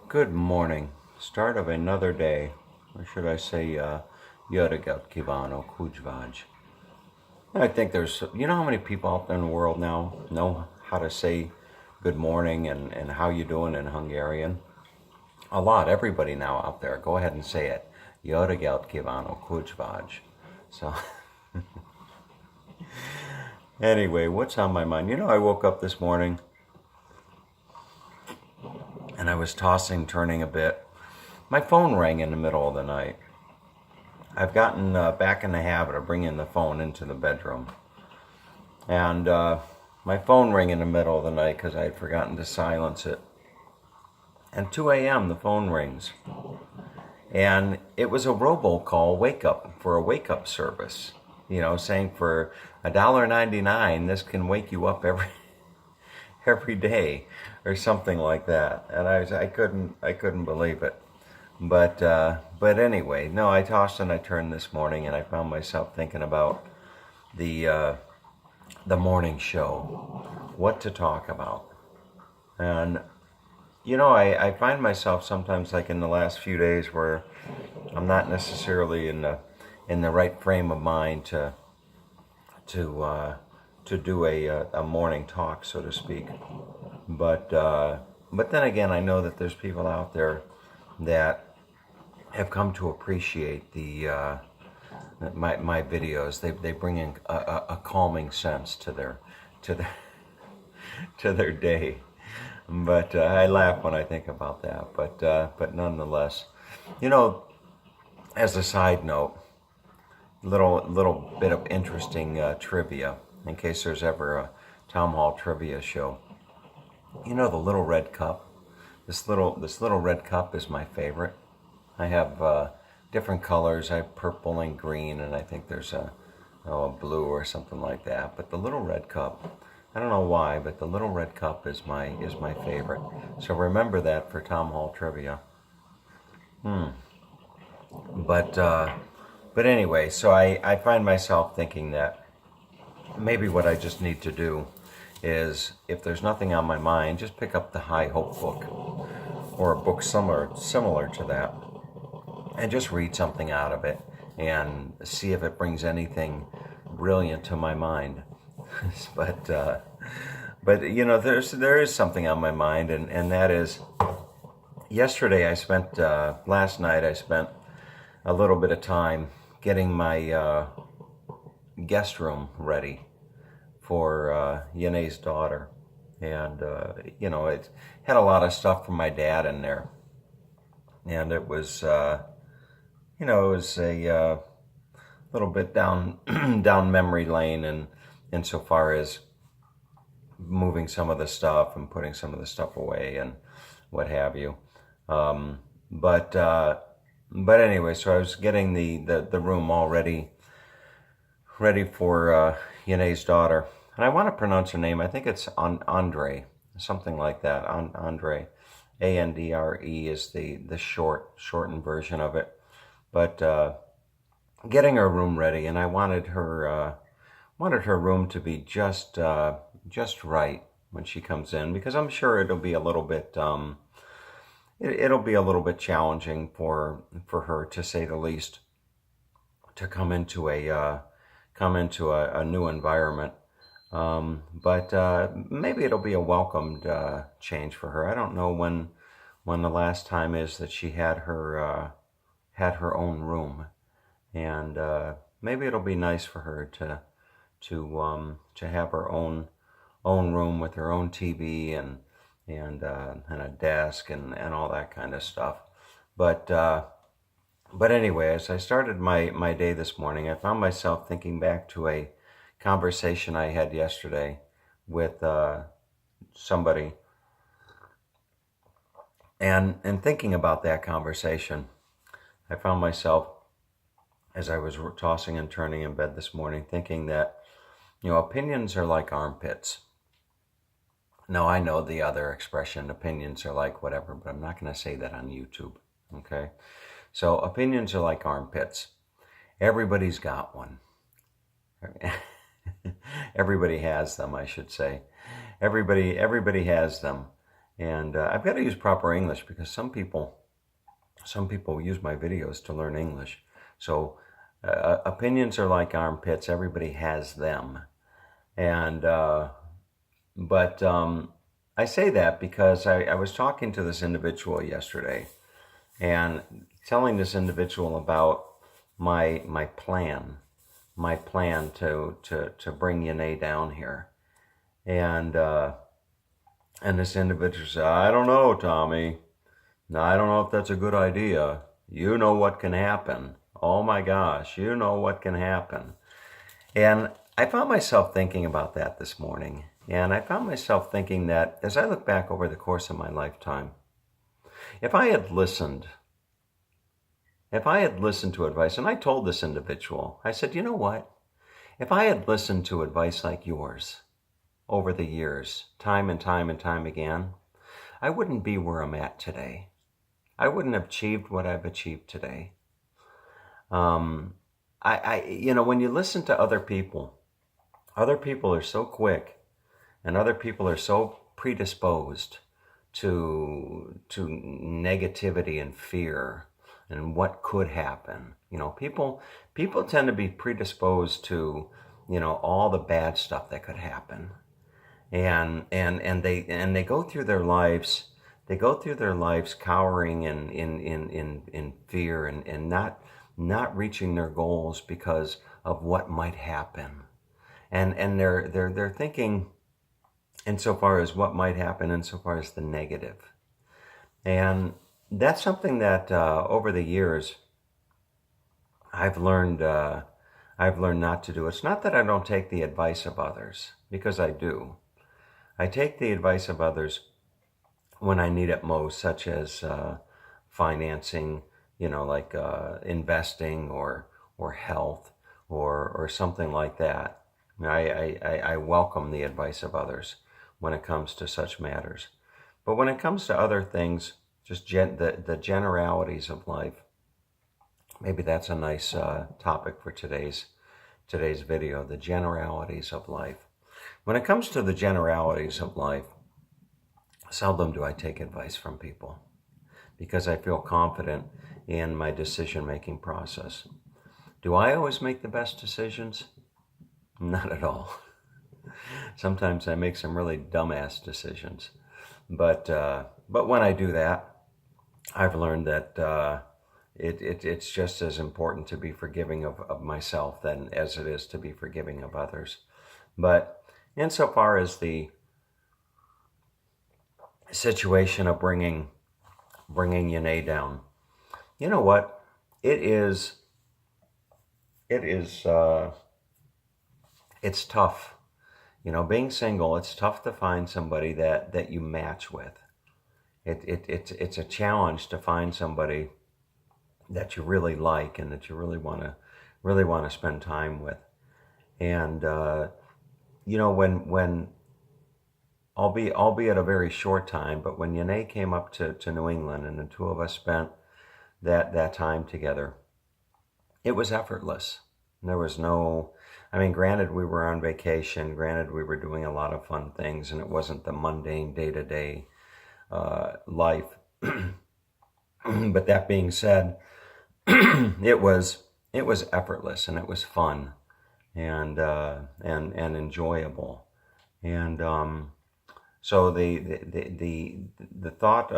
Good morning. Start of another day. Or should I say, Jöregelt Kivano Kujvaj. I think you know how many people out there in the world now know how to say good morning and how you doing in Hungarian? A lot. Everybody now out there. Go ahead and say it. Jöregelt Kivano Kujvaj. So, anyway, what's on my mind? You know, I woke up this morning and I was tossing, turning a bit. My phone rang in the middle of the night. I've gotten back in the habit of bringing the phone into the bedroom. And my phone rang in the middle of the night because I had forgotten to silence it. And 2 a.m. the phone rings. And it was a robocall for a wake up service. You know, saying for $1.99 this can wake you up every day or something like that. And I couldn't believe it. But anyway, no, I tossed and I turned this morning, and I found myself thinking about the the morning show, what to talk about, and you know, I find myself sometimes, like in the last few days, where I'm not necessarily in the right frame of mind to do a morning talk, so to speak. But but then again, I know that there's people out there that have come to appreciate my videos. They bring in a calming sense to their to their day. But I laugh when I think about that. But nonetheless, you know, as a side note, little bit of interesting trivia in case there's ever a town hall trivia show. You know, the little red cup. This little red cup is my favorite. I have different colors. I have purple and green, and I think there's a blue or something like that. But the little red cup, I don't know why, but the little red cup is my favorite. So remember that for Tom Hall trivia. But but anyway, so I find myself thinking that maybe what I just need to do is, if there's nothing on my mind, just pick up the High Hope book or a book similar to that, and just read something out of it and see if it brings anything brilliant to my mind. but but you know, there is something on my mind, and that is, last night I spent a little bit of time getting my guest room ready for Yene's daughter. And you know, it had a lot of stuff from my dad in there, and it was you know, it was a little bit down down memory lane, and insofar as moving some of the stuff and putting some of the stuff away and what have you. Um, but but anyway, so I was getting the room all ready for Yene's daughter, and I want to pronounce her name. I think it's Andre, something like that. Andre, Andre is the shortened version of it. But getting her room ready, and I wanted her room to be just right when she comes in, because I'm sure it'll be a little bit it'll be a little bit challenging for her, to say the least, to come into a new environment. But maybe it'll be a welcomed change for her. I don't know when the last time is that she had her own room, and maybe it'll be nice for her to have her own room with her own TV and a desk and all that kind of stuff. But but anyway, as I started my day this morning, I found myself thinking back to a conversation I had yesterday with somebody, and thinking about that conversation, I found myself, as I was tossing and turning in bed this morning, thinking that, you know, opinions are like armpits. Now, I know the other expression, opinions are like whatever, but I'm not going to say that on YouTube. Okay? So, opinions are like armpits. Everybody's got one. Everybody has them, I should say. Everybody has them. And I've got to use proper English because some people use my videos to learn English. So opinions are like armpits. Everybody has them. And but I say that because I was talking to this individual yesterday and telling this individual about my plan, to bring Yanae down here. And this individual said, I don't know, Tommy. No, I don't know if that's a good idea. You know what can happen. Oh my gosh, you know what can happen. And I found myself thinking about that this morning. And I found myself thinking that as I look back over the course of my lifetime, if I had listened to advice, and I told this individual, I said, you know what? If I had listened to advice like yours over the years, time and time and time again, I wouldn't be where I'm at today. I wouldn't have achieved what I've achieved today. When you listen to other people are so quick, and other people are so predisposed to negativity and fear and what could happen. People tend to be predisposed to, all the bad stuff that could happen. And they go through their lives. They go through their lives cowering in fear and not reaching their goals because of what might happen. And they're thinking insofar as what might happen, insofar as the negative. And that's something that over the years I've learned not to do. It's not that I don't take the advice of others, because I do. I take the advice of others when I need it most, such as financing, like investing or health or something like that. I welcome the advice of others when it comes to such matters. But when it comes to other things, just the generalities of life, maybe that's a nice topic for today's video, the generalities of life. When it comes to the generalities of life, seldom do I take advice from people because I feel confident in my decision-making process. Do I always make the best decisions? Not at all. Sometimes I make some really dumbass decisions. But when I do that, I've learned that it's just as important to be forgiving of myself as it is to be forgiving of others. But insofar as the situation of bringing Yanae down, you know what? It's tough. Being single, it's tough to find somebody that you match with. It's a challenge to find somebody that you really like and that you really want to spend time with. And when albeit a very short time, but when Yanae came up to New England and the two of us spent that time together, it was effortless. There was no, granted we were on vacation, granted we were doing a lot of fun things, and it wasn't the mundane day-to-day life. But that being said, it was effortless, and it was fun and enjoyable. And so the thought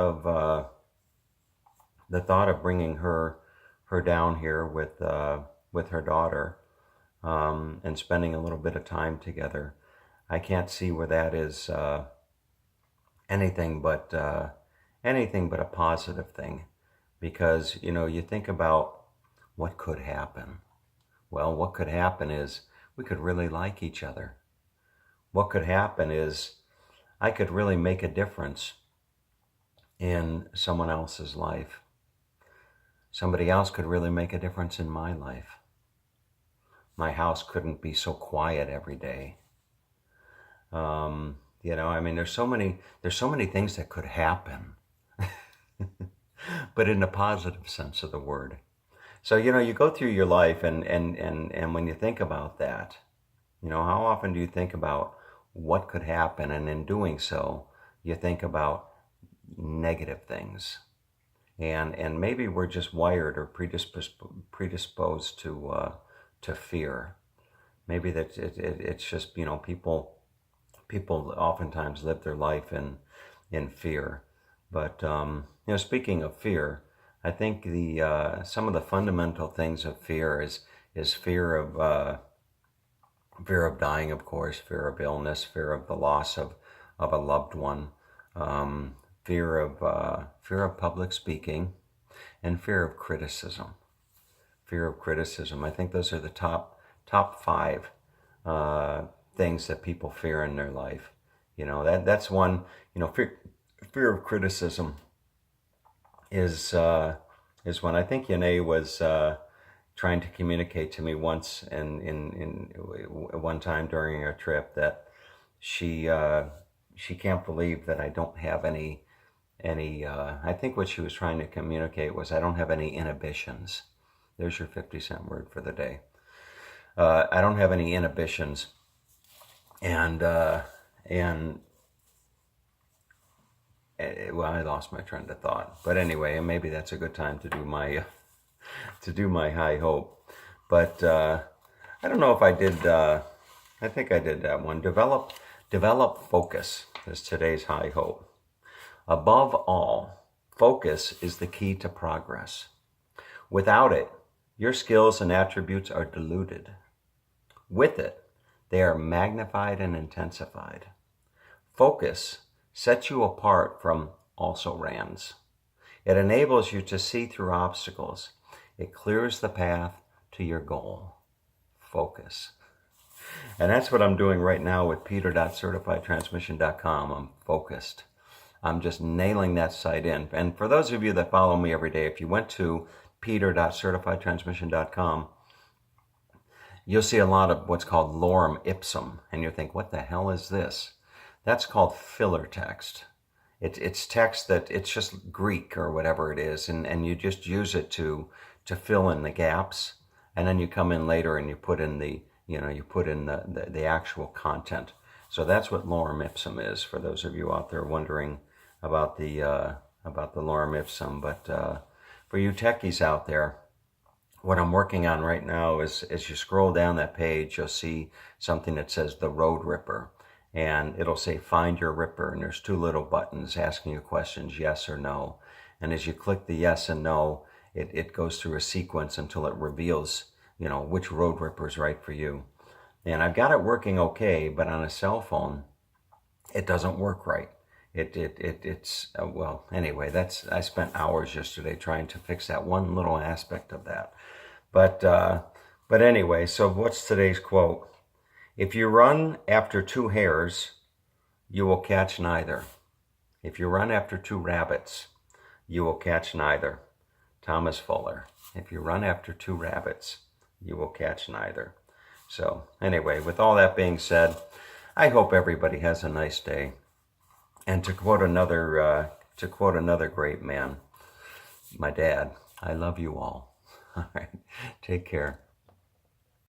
of bringing her down here with her daughter and spending a little bit of time together, I can't see where that is anything but a positive thing, because you think about what could happen. Well, what could happen is we could really like each other. What could happen is I could really make a difference in someone else's life. Somebody else could really make a difference in my life. My house couldn't be so quiet every day. There's so many things that could happen, but in a positive sense of the word. So, you go through your life and when you think about that, how often do you think about what could happen? And in doing so, you think about negative things. And maybe we're just wired or predisposed to fear. Maybe that it's just, people oftentimes live their life in fear. But speaking of fear, I think the some of the fundamental things of fear is fear of dying, of course, fear of illness, fear of the loss of a loved one, fear of public speaking, and fear of criticism. Fear of criticism. I think those are the top five things that people fear in their life. That's one. Fear of criticism is when I think Yanae was trying to communicate to me once, and in one time during a trip, that she can't believe that I don't have any. I think what she was trying to communicate was I don't have any inhibitions. There's your 50-cent word for the day. I don't have any inhibitions, and well, I lost my train of thought. But anyway, maybe that's a good time to do my high hope. But I don't know if I did. I think I did that one. Develop focus is today's high hope. Above all, focus is the key to progress. Without it, your skills and attributes are diluted. With it, they are magnified and intensified. Focus sets you apart from also-rans. It enables you to see through obstacles. It clears the path to your goal. Focus. And that's what I'm doing right now with peter.certifiedtransmission.com. I'm focused. I'm just nailing that site in. And for those of you that follow me every day, if you went to peter.certifiedtransmission.com, you'll see a lot of what's called lorem ipsum. And you'll think, what the hell is this? That's called filler text. It's text that it's just Greek or whatever it is, and you just use it to fill in the gaps, and then you come in later and you put in the actual content. So that's what lorem ipsum is, for those of you out there wondering about the lorem ipsum. But for you techies out there, what I'm working on right now is, as you scroll down that page, you'll see something that says the Road Ripper. And it'll say find your ripper, and there's two little buttons asking you questions, yes or no. And as you click the yes and no, it goes through a sequence until it reveals, which road ripper is right for you. And I've got it working okay, but on a cell phone, it doesn't work right. Well, anyway, I spent hours yesterday trying to fix that one little aspect of that. But anyway, so what's today's quote? If you run after two hares, you will catch neither. If you run after two rabbits, you will catch neither. Thomas Fuller. If you run after two rabbits, you will catch neither. So anyway, with all that being said, I hope everybody has a nice day. And to quote another great man, my dad, I love you all. All right, take care.